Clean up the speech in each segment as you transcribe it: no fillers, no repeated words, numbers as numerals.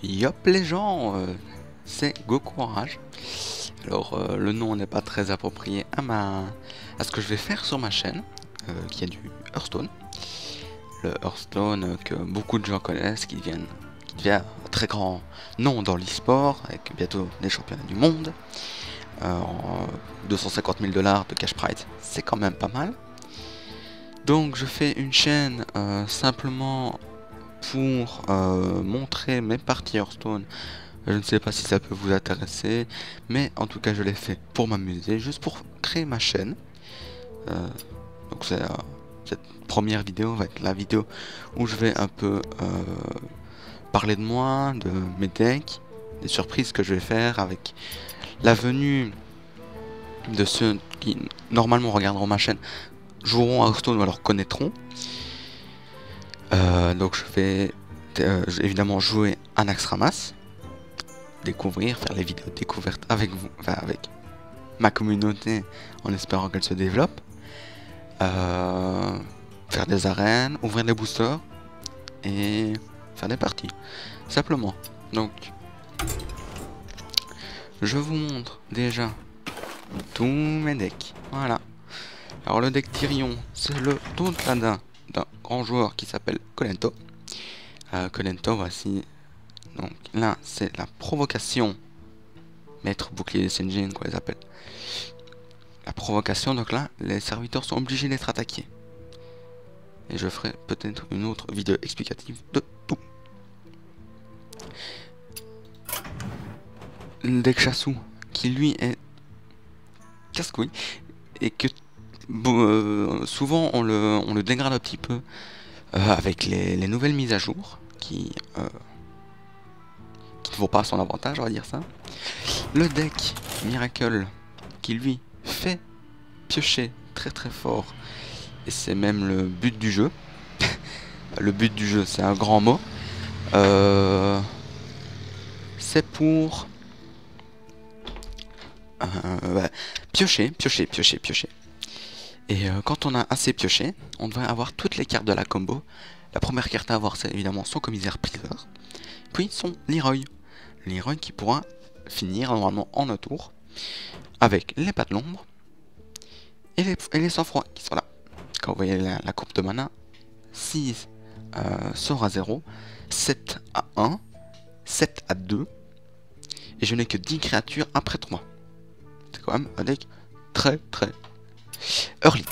Yop les gens, c'est GoCourage. Alors le nom n'est pas très approprié à ce que je vais faire sur ma chaîne, qui est du Hearthstone. Le Hearthstone que beaucoup de gens connaissent, qui devient un très grand nom dans l'e-sport, avec bientôt des championnats du monde. 250 000 $ de cash prize, c'est quand même pas mal. Donc je fais une chaîne simplement pour montrer mes parties Hearthstone. Je ne sais pas si ça peut vous intéresser, mais en tout cas je l'ai fait pour m'amuser, juste pour créer ma chaîne. Donc cette première vidéo va être la vidéo où je vais un peu parler de moi, de mes decks, des surprises que je vais faire avec la venue de ceux qui normalement regarderont ma chaîne, joueront à Hearthstone ou alors connaîtront. Donc je vais évidemment jouer à Naxxramas, découvrir, faire les vidéos découvertes avec vous, enfin avec ma communauté en espérant qu'elle se développe, faire des arènes, ouvrir des boosters et faire des parties, simplement. Donc je vous montre déjà tous mes decks. Voilà. Alors le deck Tyrion, c'est le Taunt Ladin d'un grand joueur qui s'appelle Kolento. Kolento, voici. Donc là, c'est la provocation. Maître bouclier des Senjin, quoi les appelle. La provocation, donc là, les serviteurs sont obligés d'être attaqués. Et je ferai peut-être une autre vidéo explicative de tout. Le deck Chassou, qui lui est casse-couille, et que souvent on le dégrade un petit peu avec les nouvelles mises à jour qui ne vont pas à son avantage, on va dire ça. Le deck Miracle qui lui fait piocher très très fort, et c'est même le but du jeu. Le but du jeu, c'est un grand mot. C'est pour piocher. Et quand on a assez pioché, on devrait avoir toutes les cartes de la combo. La première carte à avoir, c'est évidemment son commissaire Pleaser, puis son Leroy. Leroy qui pourra finir normalement en un tour avec les pas de l'ombre et les sang-froid qui sont là. Quand vous voyez la courbe de mana, 6 sort à 0, 7 à 1, 7 à 2, et je n'ai que 10 créatures après 3. C'est quand même un deck très early.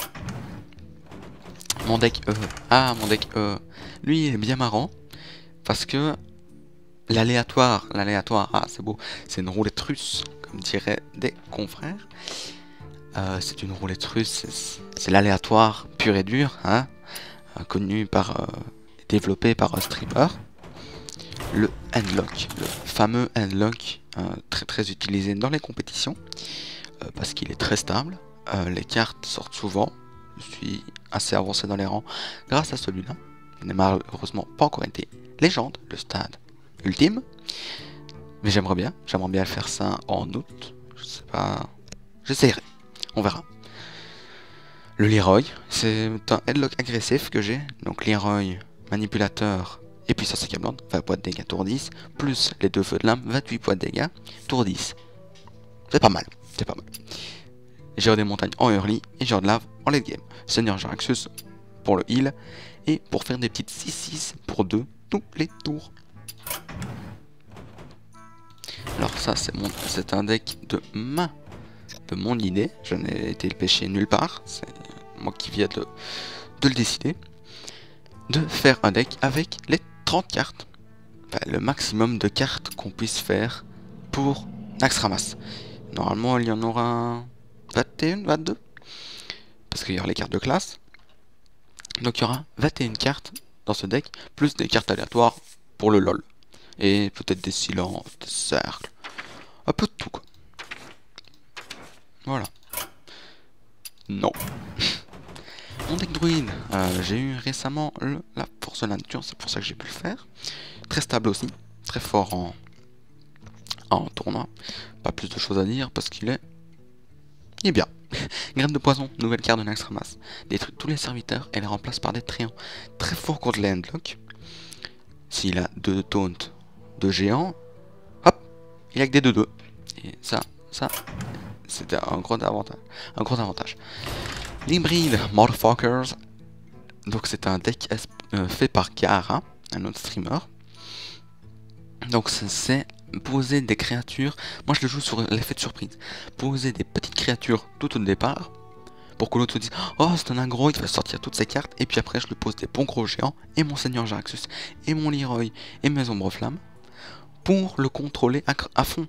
Mon deck lui il est bien marrant parce que l'aléatoire, c'est beau, c'est une roulette russe, comme diraient des confrères. C'est une roulette russe, c'est très pur et dur, hein, connu par, développé par un streamer. Le handlock, le fameux handlock, très utilisé dans les compétitions, parce qu'il est très stable. Les cartes sortent souvent. Je suis assez avancé dans les rangs grâce à celui-là. Il n'a malheureusement pas encore été légende, le stade ultime. Mais j'aimerais bien faire ça en août. Je sais pas. J'essaierai. On verra. Le Leroy, c'est un headlock agressif que j'ai. Donc Leroy, manipulateur et puissance accablante, 20 points de dégâts tour 10, plus les deux feux de lame, 28 points de dégâts tour 10. C'est pas mal. J'ai des montagnes en early et j'ai de lave en late game. Seigneur Jaraxxus pour le heal et pour faire des petites 6-6 pour 2 tous les tours. Alors ça c'est un deck de mon idée. Je n'ai été le pêcher nulle part. C'est moi qui viens de le décider. De faire un deck avec les 30 cartes. Enfin, le maximum de cartes qu'on puisse faire pour Naxxramas. Normalement il y en aura 21, 22. Parce qu'il y aura les cartes de classe. Donc il y aura 21 cartes dans ce deck, plus des cartes aléatoires pour le LOL. Et peut-être des silences, des cercles. Un peu de tout quoi. Voilà. Non. Mon deck druide, j'ai eu récemment la force de la nature, c'est pour ça que j'ai pu le faire. Très stable aussi, très fort en tournoi. Pas plus de choses à dire parce qu'il est bien. Graine de poison, nouvelle carte de Naxxramas. Détruit tous les serviteurs et les remplace par des tréants. Très fort contre les handlock. S'il a 2 taunt, de géant, hop, il a que des 2-2. Et ça, c'était un gros avantage. L'hybride Motherfuckers. Donc c'est un deck fait par Kaara, un autre streamer. Donc c'est poser des créatures. Moi je le joue sur l'effet de surprise. Poser des petites créatures tout au départ. Pour que l'autre se dise, oh c'est un aggro, il va sortir toutes ses cartes. Et puis après je lui pose des bons gros géants. Et mon Seigneur Jaraxxus. Et mon Leroy. Et mes ombres flammes. Pour le contrôler à fond.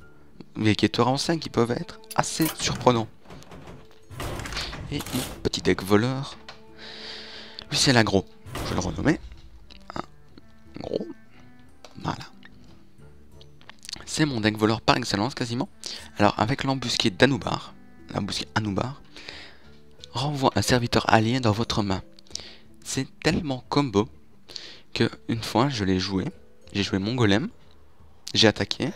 Mais qui est anciens qui peuvent être assez surprenants. Et mon petit deck voleur. Lui c'est l'aggro. Je vais le renommer. Un gros. Voilà. C'est mon deck voleur par excellence quasiment. Alors avec l'embusqué d'Anoubar. L'embusqué Anoubar. Renvoie un serviteur allié dans votre main. C'est tellement combo que une fois je l'ai joué. J'ai joué mon golem. J'ai attaqué.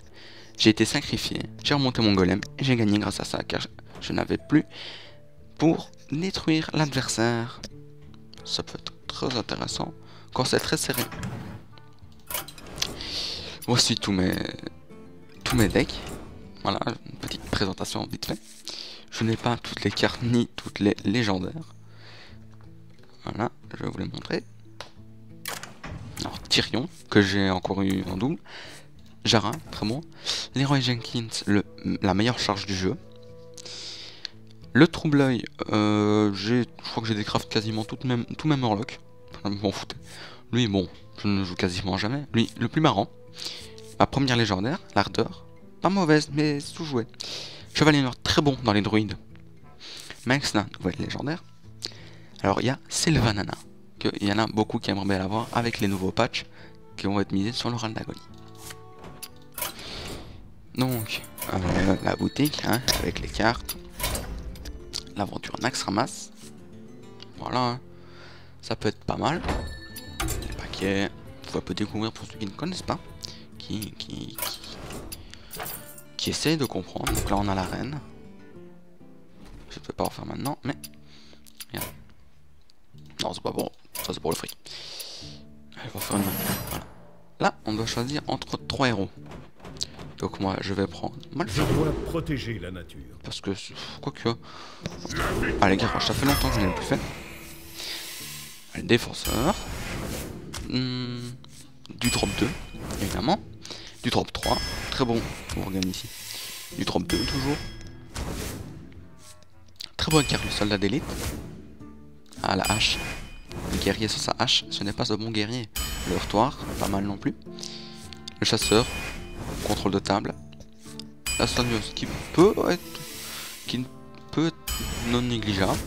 J'ai été sacrifié. J'ai remonté mon golem. Et j'ai gagné grâce à ça. Car je n'avais plus pour détruire l'adversaire. Ça peut être très intéressant quand c'est très serré. Voici tous mes decks. Voilà, une petite présentation vite fait. Je n'ai pas toutes les cartes ni toutes les légendaires. Voilà, je vais vous les montrer. Alors Tyrion, que j'ai encore eu en double. Jara, très bon. Leroy Jenkins, la meilleure charge du jeu. Le Trouble-Œil, je crois que j'ai décraft quasiment tout même Orlock. Je m'en foutais. Lui, bon, je ne joue quasiment jamais. Lui, le plus marrant. Ma première légendaire, l'Ardeur. Pas mauvaise, mais sous-jouée. Chevalier Noir, très bon dans les druides. Maxna, nouvelle légendaire. Alors, il y a Sylvanana, qu'il y en a beaucoup qui aimeraient bien l'avoir avec les nouveaux patchs qui vont être misés sur l'oral d'agonie. Donc, la boutique, hein, avec les cartes. L'aventure Naxxramas. Voilà, hein. Ça peut être pas mal. Les paquets, vous pouvez découvrir pour ceux qui ne connaissent pas. Qui essayent de comprendre. Donc là on a la reine. Je ne vais pas en faire maintenant, mais regarde. Non, c'est pas bon, ça c'est pour le fric. Allez, on va faire une... Voilà. Là on doit choisir entre 3 héros. Donc moi je vais prendre Malfurion. Je dois protéger la nature. Parce que, quoique... Allez Garrosh, ça fait longtemps que je n'ai plus fait. Allez, défenseur. Du drop 2, évidemment. Du drop 3, très bon, on regarde ici. Du drop 2 toujours. Très bonne carte, le soldat d'élite. Ah, la hache. Le guerrier sur sa hache, ce n'est pas ce bon guerrier. Le heurtoir, pas mal non plus. Le chasseur, contrôle de table. La soigneuse, qui peut être non négligeable.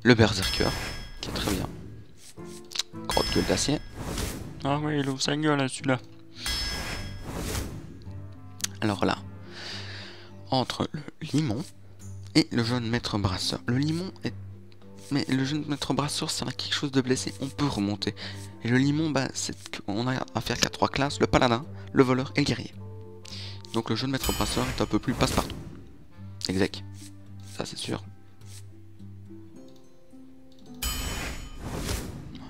Le berserker, qui est très bien. Grotte gueule d'acier. Ah oui, il ouvre sa gueule là, celui-là. Alors là, entre le limon et le jeune maître brasseur. Le limon est... Mais le jeune maître brasseur, si on a quelque chose de blessé, on peut remonter. Et le limon, bah, c'est qu'on a à faire qu'à 3 classes, le paladin, le voleur et le guerrier. Donc le jeune maître brasseur est un peu plus passe-partout. Exact. Ça c'est sûr.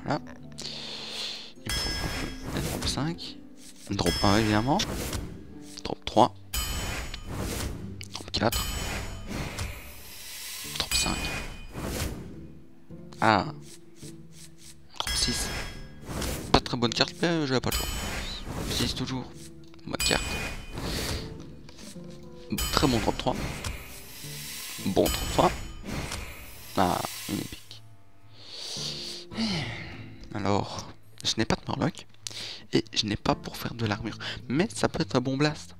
Voilà. Il faut un peu de drop 5. Drop 1 évidemment. Drop 3. Drop 4. Drop 5. Ah. Drop 6. Pas très bonne carte, mais j'avais pas le choix. 6 toujours. Bonne carte. Très bon drop 3. Bon drop 3. Ah, une épique. Alors, je n'ai pas de Murloc. Et je n'ai pas pour faire de l'armure. Mais ça peut être un bon blast.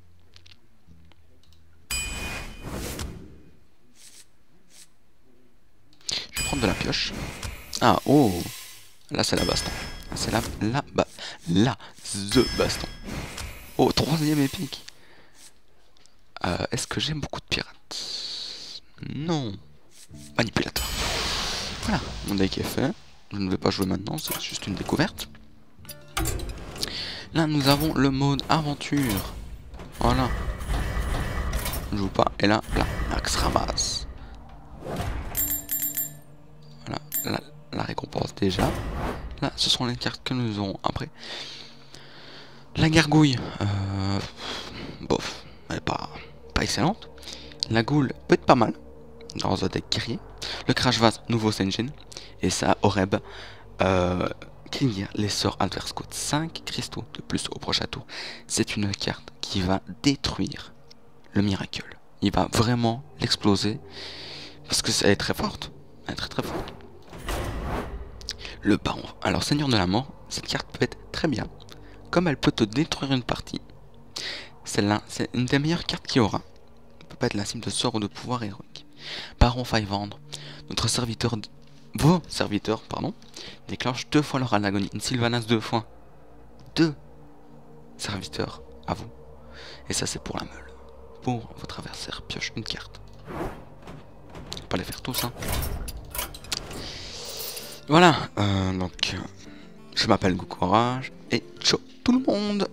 Je vais prendre de la pioche. Ah, oh. Là, c'est la baston. C'est the baston. Oh, troisième épique. Est-ce que j'aime beaucoup de pirates? Non. Manipulateur. Voilà, mon deck est fait. Je ne vais pas jouer maintenant, c'est juste une découverte. Là, nous avons le mode aventure. Voilà. Je joue pas. Et là, Naxxramas. Voilà, la récompense déjà. Là, ce sont les cartes que nous aurons après. La gargouille, bof, elle est pas excellente. La goule peut être pas mal dans un deck guerrier. Le crash vase, nouveau Senjin. Et ça, Oreb, qui les sorts adverse coûte 5 cristaux de plus au prochain tour. C'est une carte qui va détruire le Miracle. Il va vraiment l'exploser parce que elle est très forte. Elle est très très forte. Le baron. Alors, Seigneur de la Mort, cette carte peut être très bien. Comme elle peut te détruire une partie. Celle-là, c'est une des meilleures cartes qu'il y aura. Elle peut pas être la cible de sort ou de pouvoir héroïque. Baron Faivendre. Notre serviteur... Vos serviteurs, pardon, déclenchent 2 fois leur l'agonie. Une Sylvanas 2 fois. 2 serviteurs à vous. Et ça, c'est pour la meule. Pour votre adversaire, pioche une carte. Pas les faire tous, hein. Voilà, donc je m'appelle Goukourage et ciao tout le monde.